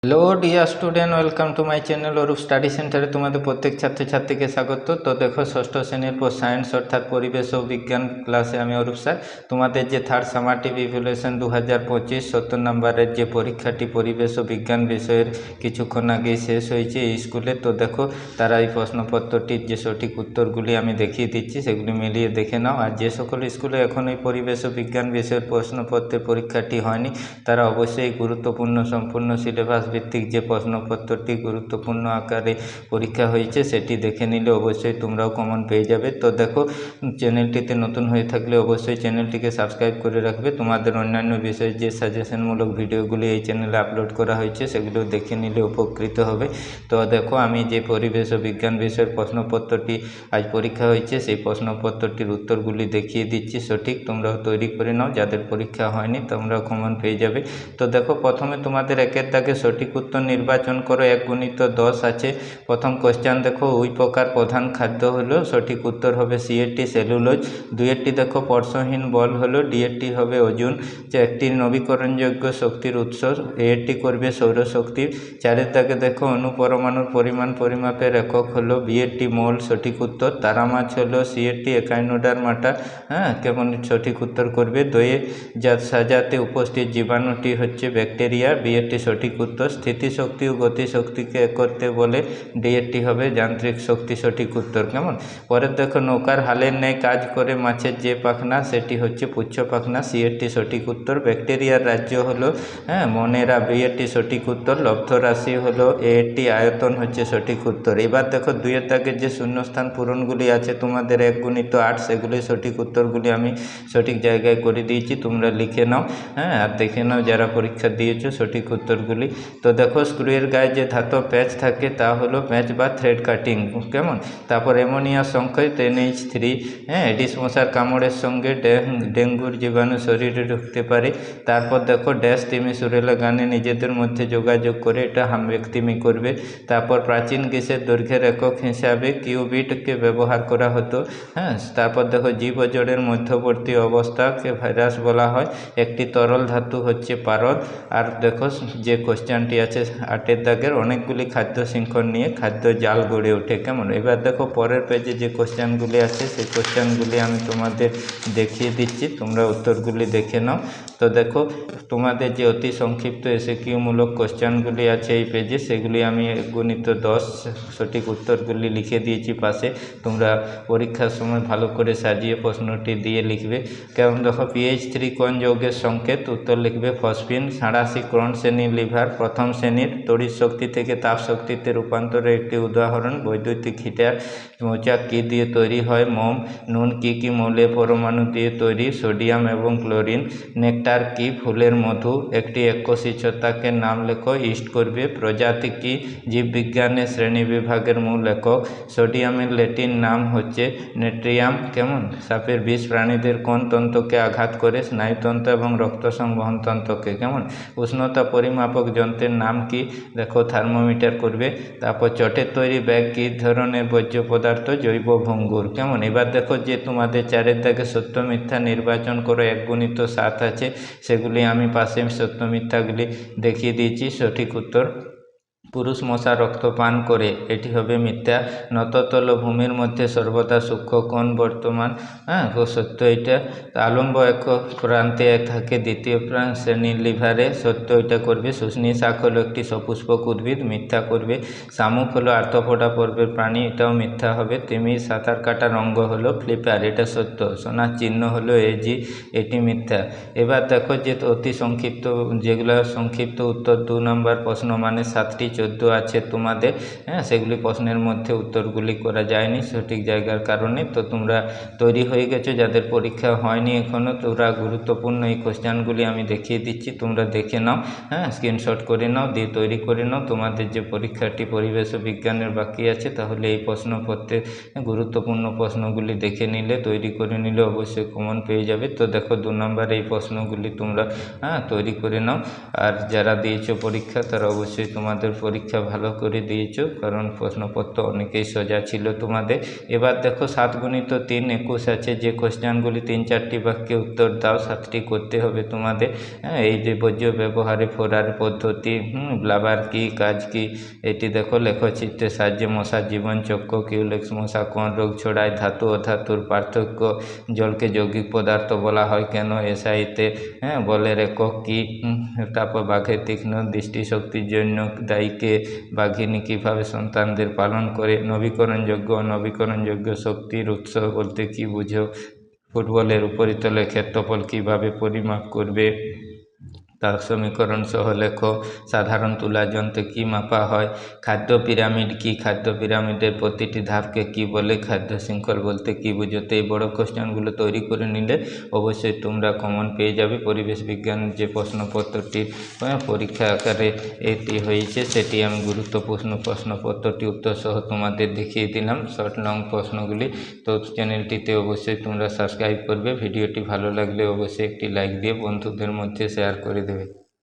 Hello dear student, welcome to my channel Arup study সেন্টারে তোমাদের প্রত্যেক ছাত্রছাত্রীকে স্বাগত। তো দেখো, ষষ্ঠ শ্রেণীর সায়েন্স অর্থাৎ পরিবেশ ও বিজ্ঞান ক্লাসে আমি অরূপ স্যার তোমাদের যে থার্ড সামারটিভ ইভ্যালুয়েশন 2025 70 নম্বরের যে পরীক্ষাটি পরিবেশ ও বিজ্ঞান বিষয়ের কিছুক্ষণ আগেই শেষ হয়েছে এই স্কুলে। তো দেখো, তারা এই প্রশ্নপত্রটির যে সঠিক উত্তরগুলি আমি দেখিয়ে দিচ্ছি সেগুলি মিলিয়ে দেখে নাও। আর যে সকল স্কুলে এখন এই পরিবেশ ও বিজ্ঞান বিষয়ের প্রশ্নপত্রের পরীক্ষাটি হয়নি তারা অবশ্যই গুরুত্বপূর্ণ সম্পূর্ণ সিলেবাস ভিত্তিক যে প্রশ্নপত্রটি গুরুত্বপূর্ণ আকারে পরীক্ষা হয়েছে সেটি দেখে নিলে অবশ্যই তোমরাও কমন পেয়ে যাবে। তো দেখো, চ্যানেলটিতে নতুন হয়ে থাকলে অবশ্যই চ্যানেলটিকে সাবস্ক্রাইব করে রাখবে। তোমাদের অন্যান্য বিষয়ে যে সাজেশনমূলক ভিডিওগুলি এই চ্যানেলে আপলোড করা হয়েছে সেগুলো দেখে নিলে উপকৃত হবে। তো দেখো, আমি যে পরিবেশ ও বিজ্ঞান বিষয়ের প্রশ্নপত্রটি আজ পরীক্ষা হয়েছে সেই প্রশ্নপত্রটির উত্তরগুলি দেখিয়ে দিচ্ছি সঠিক। তোমরাও তৈরি করে নাও, যাদের পরীক্ষা হয়নি তোমরাও কমন পেয়ে যাবে। তো দেখো, প্রথমে তোমাদের একের দাগে সঠিক উত্তর নির্বাচন করো। 1 × 10 আছে। প্রথম কোশ্চেন দেখো, ওই প্রকার প্রধান খাদ্য হলো, সঠিক উত্তর হবে সিএটি সেলুলোজ। দুইয়েরটি দেখো, স্পর্শহীন বল হলো, ডিএরটি হবে ওজোন। একটি নবীকরণযোগ্য শক্তির উৎস, এরটি করবে সৌরশক্তি। চারের দাগে দেখো, অণুপরমাণুর পরিমাণ পরিমাপের একক হলো, বিএরটি মোল, সঠিক উত্তর। তারা মাছ হলো সিএরটি একাইনোডারমাটা, কেমন সঠিক উত্তর করবে। দইয়ে সাজাতে উপস্থিত জীবাণুটি হচ্ছে ব্যাকটেরিয়া, বিএরটি সঠিক উত্তর। স্থিতিশক্তি ও গতিশক্তিকে এক করতে বলে, ডিএরটি হবে যান্ত্রিক শক্তি, সঠিক উত্তর। কেমন পরের দেখো, নৌকার হালের ন্যায় কাজ করে মাছের যে পাখনা সেটি হচ্ছে পুচ্ছ পাখনা, সিএরটি সঠিক উত্তর। ব্যাকটেরিয়ার রাজ্য হলো মনেরা, বিএরটি সঠিক উত্তর। লব্ধ রাশি হলো, এরটি আয়তন হচ্ছে সঠিক উত্তর। এবার দেখো, দুইয়ের দাগের যে শূন্যস্থান পূরণগুলি আছে তোমাদের 1 × 8 সেগুলি সঠিক উত্তরগুলি আমি সঠিক জায়গায় করে দিয়েছি, তোমরা লিখে নাও। আর দেখে নাও যারা পরীক্ষা দিয়েছো সঠিক উত্তরগুলি। তো দেখো, স্ক্রুয়ের গায়ে যে ধাতব প্যাচ থাকে তা হলো প্যাচ বা থ্রেড কাটিং। কেমন তারপর অ্যামোনিয়ার সংখ্যায় 10H3। এডিস মশার কামড়ের সঙ্গে ডেঙ্গুর জীবাণু শরীরে ঢুকতে পারে। তারপর দেখো, ড্যাশ তিমি সুরেলা গানে নিজেদের মধ্যে যোগাযোগ করে, এটা হামব্যক্তিমি করবে। তারপর প্রাচীন গ্রীসের দৈর্ঘ্যের একক হিসাবে কিউবিটকে ব্যবহার করা হতো। তারপর দেখো, জীব ও জড়ের মধ্যবর্তী অবস্থাকে ভাইরাস বলা হয়। একটি তরল ধাতু হচ্ছে পারদ। আর দেখো, যে কোশ্চেনটি আছে 8এর দাগের, অনেকগুলি খাদ্য শৃঙ্খল নিয়ে খাদ্য জাল গড়ে ওঠে। কেমন এবার দেখো, পরের পেজে যে কোশ্চেনগুলি আছে সেই কোশ্চেনগুলি আমি তোমাদের দেখিয়ে দিচ্ছি, তোমরা উত্তরগুলি দেখে নাও। তো দেখো, তোমাদের যে অতি সংক্ষিপ্ত এসএকিউমূলক কোশ্চেনগুলি আছে এই পেজে সেগুলি আমি 1 × 10 সঠিক উত্তরগুলি লিখে দিয়েছি পাশে। তোমরা পরীক্ষার সময় ভালো করে সাজিয়ে প্রশ্নটি দিয়ে লিখবে। কারণ দেখো, PH3 কোন যৌগের সংকেত, উত্তর লিখবে ফসফিন। 87 কোন শ্রেণীর লিভার, প্রথম শ্রেণীর। তড়িৎ শক্তি থেকে তাপ শক্তিতে রূপান্তরের একটি উদাহরণ বৈদ্যুতিক হিটার। মৌচাক কী দিয়ে তৈরি হয়, মোম। নুন কী মৌলের পরমাণু দিয়ে তৈরি, সোডিয়াম এবং ক্লোরিন। নেকটার কি, ফুলের মধু। একটি এককোষী ছত্রাকের নাম লেখো, ইস্ট করবে। প্রজাতি কি, জীববিজ্ঞানের শ্রেণীবিভাগের মূল একক। সোডিয়ামের ল্যাটিন নাম হচ্ছে নেট্রিয়াম। কেমন সাপের বিষ প্রাণীদের কোন তন্ত্রকে আঘাত করে, স্নায়ুতন্ত্র এবং রক্ত সংবহন তন্ত্রকে। কেমন উষ্ণতা পরিমাপক যন্ত্রের নাম কি, দেখো থার্মোমিটার করবে। তারপর চটের তৈরি ব্যাগ কী ধরনের বর্জ্য পদার্থ, জৈব ভঙ্গুর। কেমন এবার দেখো, যে তোমাদের 4এর দাগে সত্য মিথ্যা নির্বাচন করে 1 × 7 আছে সেগুলি আমি পাশে সত্য মিথ্যাগুলি দেখিয়ে দিয়েছি। সঠিক উত্তর, পুরুষ মশা রক্ত পান করে, এটি হবে মিথ্যা। নততল ভূমির মধ্যে সর্বদা সূক্ষ্ম কোণ বর্তমান, সত্য এটা। আলম্ব এক প্রান্তে থাকে, দ্বিতীয় শ্রেণীর লিভারে, সত্য এটা করবে। শুষ্নী শাক হলো একটি সপুষ্পক উদ্ভিদ, মিথ্যা করবে। শামুক হলো আর্থ্রোপোডা পর্বের প্রাণী, এটাও মিথ্যা হবে। তিমির সাঁতার কাটার অঙ্গ হলো ফ্লিপার, এটা সত্য। সোনার চিহ্ন হলো এজি, এটি মিথ্যা। এবার দেখো, যে অতি সংক্ষিপ্ত যেগুলো সংক্ষিপ্ত উত্তর 2 নম্বর প্রশ্ন মানে 7টি 14 আছে তোমাদের, সেগুলি প্রশ্নের মধ্যে উত্তরগুলি করা যায়নি সঠিক জায়গার কারণে। তো তোমরা তৈরি হয়ে গেছো, যাদের পরীক্ষা হয়নি এখনও তোমরা গুরুত্বপূর্ণ এই কোশ্চেনগুলি আমি দেখিয়ে দিচ্ছি, তোমরা দেখে নাও। স্ক্রিনশট করে নাও, দিয়ে তৈরি করে নাও। তোমাদের যে পরীক্ষাটি পরিবেশ ও বিজ্ঞানের বাকি আছে তাহলে এই প্রশ্নপত্রে গুরুত্বপূর্ণ প্রশ্নগুলি দেখে নিলে, তৈরি করে নিলে অবশ্যই কমন পেয়ে যাবে। তো দেখো, 2 নম্বর এই প্রশ্নগুলি তোমরা তৈরি করে নাও। আর যারা দিয়েছো পরীক্ষা তারা অবশ্যই তোমাদের পরীক্ষা ভালো করে দিয়েছো, কারণ প্রশ্নপত্র অনেকেই সোজা ছিল তোমাদের। এবার দেখো 7 গুণিত 3 21 আছে, যে কোশ্চেনগুলি 3-4টি বাক্যে উত্তর দাও, 7টি করতে হবে তোমাদের। এই যে বর্জ্য ব্যবহারে ফোড়ার পদ্ধতি, ব্লাবার কি, কাজ কি, এটি দেখো লেখচিত্রের সাহায্যে। মশার জীবনচক্র, কিউলেক্স মশা কোন রোগ ছড়ায়, ধাতু ও ধাতুর পার্থক্য, জলকে যৌগিক পদার্থ বলা হয় কেন, এসআইতে বলের একক কি, তারপর বাঘের তীক্ষ্ণ দৃষ্টিশক্তির জন্য দায়ী কে, বাঘিনী কীভাবে সন্তানদের পালন করে, নবীকরণযোগ্য অনবীকরণযোগ্য শক্তির উৎস বলতে কি বুঝো, ফুটবলের উপরিতলের ক্ষেত্রফল কিভাবে পরিমাপ করবে, তার সমীকরণ সহ লেখো। সাধারণ তুলা যন্ত্রে কি মাপা হয়, খাদ্য পিরামিড কি, খাদ্য পিরামিডের প্রতিটি ধাপকে কি বলে, খাদ্য শৃঙ্খল বলতে কি বুঝো। তো এই বড় কোশ্চেনগুলো তৈরি করে নিলে অবশ্যই তোমরা কমন পেয়ে যাবে। পরিবেশ বিজ্ঞানের যে প্রশ্নপত্রটি পরীক্ষা আকারে এটি হয়েছে, সেটি আমি গুরুত্বপূর্ণ প্রশ্নপত্রটি উত্তর সহ তোমাদের দেখিয়ে দিলাম, শর্ট লং প্রশ্নগুলি। তো চ্যানেলটিতে অবশ্যই তোমরা সাবস্ক্রাইব করবে। ভিডিওটি ভালো লাগলে অবশ্যই একটি লাইক দিয়ে বন্ধুদের মধ্যে শেয়ার করে দেবে।